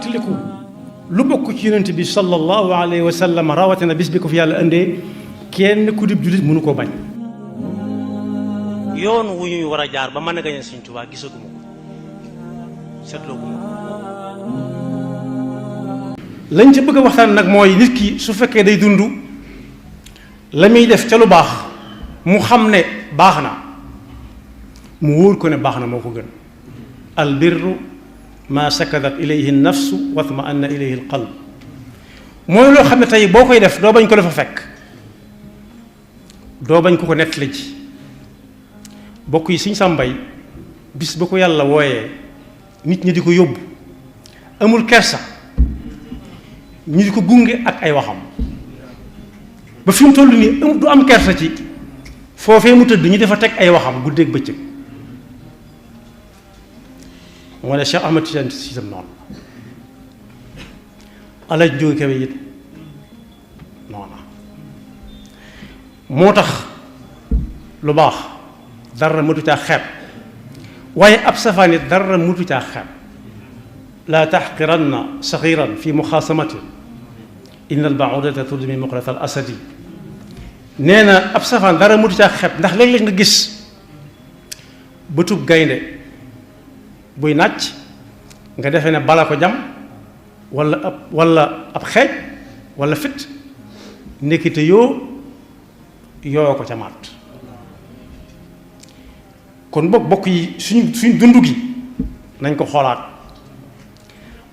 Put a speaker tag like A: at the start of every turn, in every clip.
A: fàttaliku lu bokk ci yonent bi sallallahu alayhi wa sallam rawatina bis bi ko fi yàlla indee kenn ku dib jullit mënu koo bañ.
B: yoon wu ñuy war a jaar ba mën a gañe Sëñ Tuubaa gisaguma ko seetlooguma ko.
A: lañ ca bëgg a waxtaan nag mooy nit ki su fekkee day dund la muy def ca lu baax mu xam ne baax na mu wóor ko ne baax na moo ko gën. al birru ma sakadat ilayhi nafsu wa tma'anna ilayhi al qalb mooy loo xam ne tey boo koy def doo bañ ko la fa fekk doo bañ ko nettali ji. bokk yi Sëñ Sàmbay bis ba ko yàlla wooyee nit ñi di ko yóbbu amul kersa ñu di ko gunge ak ay waxam ba fi mu toll nii du am kersa ci foofee mu tëdd ñu dafa teg ay waxam guddeeg bëccëg. moo ne Cheikh Ahmad Tidiane Sy tam noonu Alaaji Njóogu Kebe it noonu moo tax lu baax dara mëtu caa xeeb waaye ab safaan it dara mëtu caa xeeb. laa taxqiranna saxiran fi muxaasamatin inna albaudata tudmi muqlat al asadi. nee na ab safaan dara mëtu caa xeeb ndax léeg-léeg nga gis bëtub gaynde buy nàcc nga defee ne bala ko jam wala ab xeej wala fit nekkite yoo ko ca maat. kon bokk yi suñ dund gi nañ ko xoolaat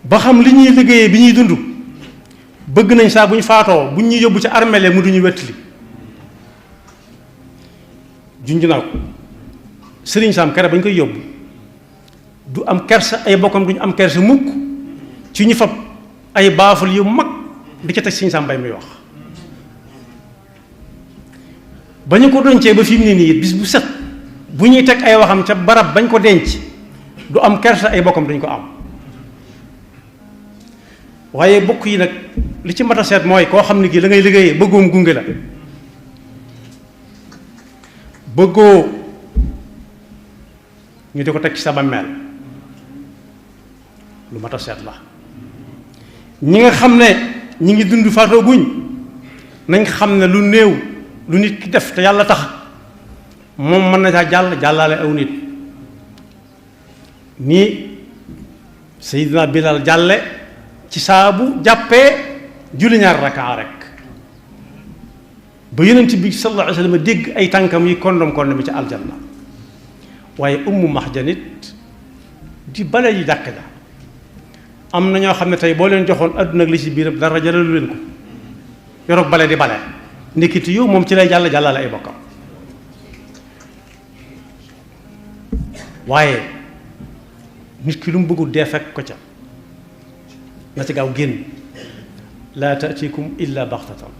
A: ba xam li ñuy liggéeyee bi ñuy dund bëgg nañ saa bu ñu faatoo bu ñuy yóbbu ca armele mu duñu wettali. junj naa ko Sëriñ Sam kere bañ koy yóbbu du am kersa ay bokkam duñu am kersa mukk ci ñu fab ay baaful yu mag di ca teg Sëriñ Sam Mbaye muy wax. ba ñu ko doncee ba fi mu ne nii bis bu set bu ñuy teg ay waxam ca barab bañ ko denc du am kersa ay bokkam duñ ko am. waaye bokk yi nag li ci mat a seet mooy koo xam ne kii la ngay liggéeyee bëggoom gunge la bëggoo ñu di ko teg ci sa bàmmeel lu mat a seet la. ñi nga xam ne ñi ngi dund faatoo guñ nañ xam ne lu néew lu nit ki def te yàlla tax moom mën na caa jàllaale aw nit nii Seydina Bilal jàlle ci saabu jàppee julli ñaar rakaa rek ba yonent bi sallallahu alayhi wa sallam dégg ay tànkam yi kondom bi ci aljanna. waaye ummu maxjanit di bale yi jàkk ja am na ñoo xam ne tey boo leen joxoon adduna ak li ci biiram dara jaralu leen ko yoroog bale di bale ndekiti yow moom ci lay jàllale ay bokkam. waaye nit ki lu mu bëggul dee fekk ko ca na ci gaaw génn. laa taatikum illa baxtatan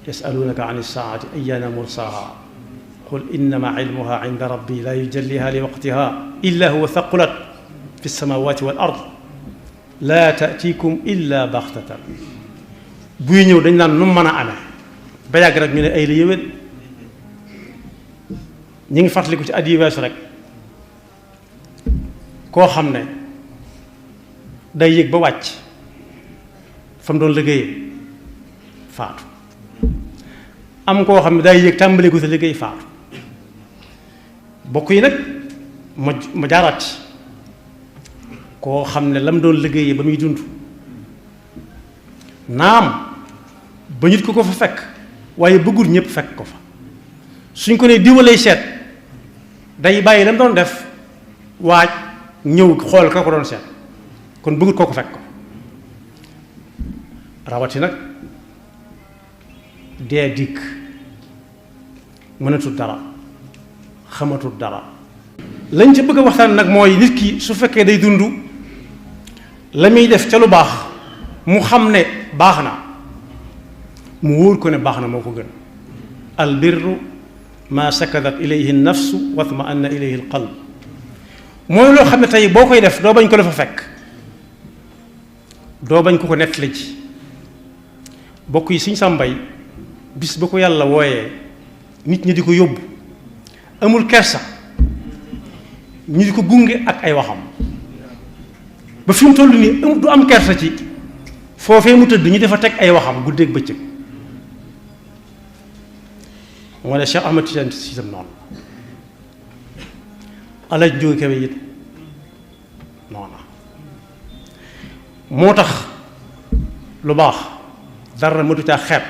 A: yasalunaka an ilsaati ayana mursaha qul innama ilmuha inda rabbi la yujalliha li waqtiha illa huwa thaqulat fi lsamawati wal ard laa taatikum illa baxtatan. buy ñëw dañ naan nu mën a amee ba yàgg rek ñu ne ay la yëwén. ñi ngi fàttaliku ci at yi weesu rek koo xam ne day yëg ba wàcc fa mu doon liggéeyee faatu am koo xam ne day yëg tàmbali ko sa liggéey faatu. bokk yi nag ma jaaraat koo xam ne lam doon liggéeyee ba muy dund naam ba nit ko fa fekk waaye bëggul ñëpp fekk ko fa. suñ ko ne diwalay seet day bàyyi lam doon def waaj ñëw xool ka ko doon seet kon bëggut koo ko fekk ko. rawati nag dee dikk mënatul dara xamatul dara. lañ ca bëgg a waxtaan nag mooy nit ki su fekkee day dund la muy def ca lu baax mu xam ne baax na mu wóor ko ne baax na moo ko gën. al birru ma sakadat ilayhi nafsu wa tma'anna ilayhi al qalb mooy loo xam ne tey boo koy def doo bañ ko la fa fekk doo bañ ko nettali ji. bokk yi Sëñ Sàmbay bis ba ko yàlla wooyee nit ñi di ko yóbbu amul kersa ñu di ko gunge ak ay waxam ba fi mu toll nii du am kersa ci foofee mu tëdd ñu dafa teg ay waxam guddeeg bëccëg. moo ne Cheikh Ahmad Tidiane si itam noonu Alaaji Njóogu Kebe it noonu moo tax lu baax dara mëtu caa xeeb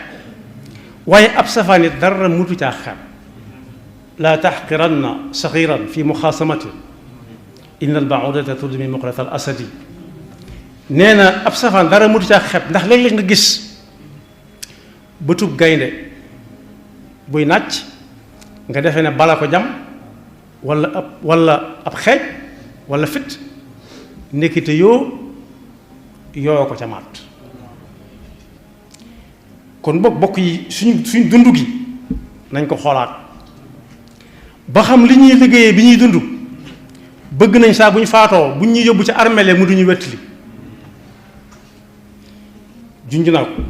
A: waaye ab safaan it dara mëtu caa xeeb. laa taxqiranna saxiran fi muxaasamatin inna albaudata tudmi muqlata al asadi. nee na ab safaan dara mëtu caa xeeb ndax léeg-léeg nga gis bëtub gaynde buy nàcc nga defee ne bala ko jam wala ab xeej wala fit nekkite yoo ko ca maat. kon bokk yi suñ dund gi nañ ko xoolaat ba xam li ñuy liggéeyee bi ñuy dund bëgg nañ saa bu ñu faatoo bu ñuy yóbbu ci armele mu duñu wettali. junj naa ko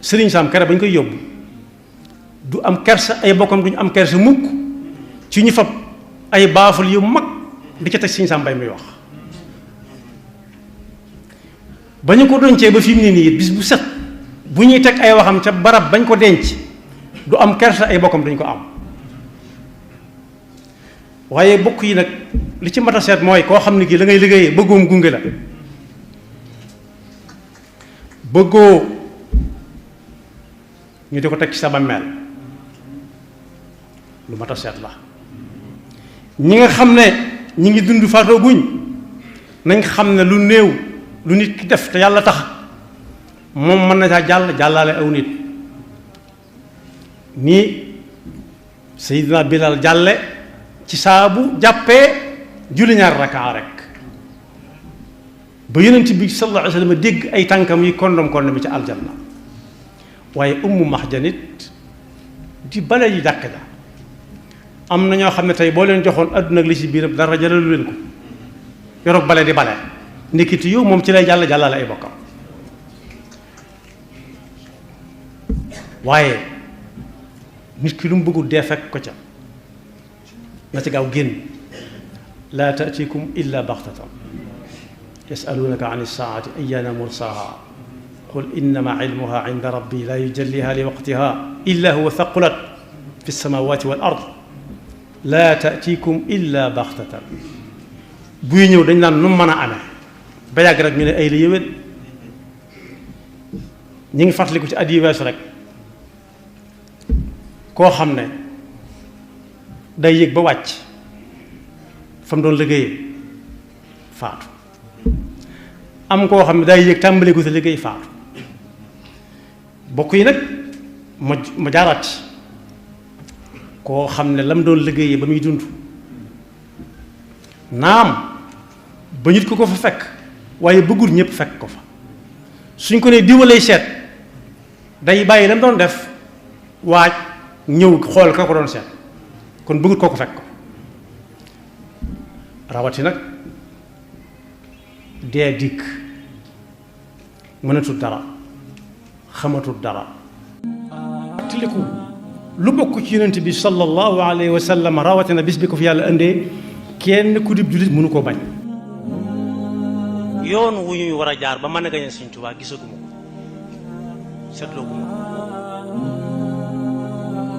A: Sëriñ Saam kere bañ koy yóbbu du am kersa ay bokkam duñu am kersa mukk ci ñu fab ay baaful yu mag di ca teg Sëriñ Saam Mbay muy wax. ba ñu ko doncee ba fi mu ne nii bis bu set bu ñuy teg ay waxam ca barab bañ ko denc du am kersa ay bokkam duñ ko am. waaye bokk yi nag li ci mat a seet mooy koo xam ne kii la ngay liggéeyee bëggoom gunge la bëggoo ñu di ko teg ci sa bàmmeel lu mat a seet la. ñi nga xam ne ñi ngi dund faatoo guñ nañ xam ne lu néew lu nit ki def te yàlla tax moom mën na caa jàllaale aw nit nii Seydina Bilal jàlle ci saabu jàppee julli ñaar rakaa rek ba yonent bi sallallahu alayhi wa sallam dégg ay tànkam yi kondom bi ci aljanna. waaye ummu maxjanit di bale yi jàkk ja am na ñoo xam ne tey boo leen joxoon adduna ak li ci biiram dara jëlalu leen ko yoroog bale di bale ndekiti yow moom ci lay jàllale ay bokkam. waaye nit ki lu mu bëggul dee fekk ko ca na ci gaaw génn. laa taatikum illa baxtatan yasalunaka an ilsaati ayana mursaha qul innama ilmuha inda rabbi la yujalliha li waqtiha illa huwa thaqulat fi lsamawati wal ard laa taatikum illa baxtatan. buy ñëw dañ naan nu mën a amee ba yàgg rek ñu ne ay la yëwén. ñi ngi fàttaliku ci at yi weesu rek koo xam ne day yëg ba wàcc fa mu doon liggéeyee faatu am koo xam ne day yëg tàmbali ko sa liggéey faatu. bokk yi nag ma jaaraat koo xam ne lam doon liggéeyee ba muy dund naam ba nit ko fa fekk waaye bëggul ñëpp fekk ko fa. suñ ko nee diwalay seet day bàyyi lam doon def waaj ñëw xool ka ko doon seet kon bëggut koo ko fekk ko. rawati nag dee dikk mënatul dara xamatul dara. tiliku lu bokk ci yonent bi sallallahu alayhi wa sallam rawatina bis bi ko fi yàlla indee kenn ku dib jullit mënu koo bañ.
B: yoon wu ñuy war a jaar ba mën a gañe Sëriñ Tuubaa gisaguma ko seetloo guma ko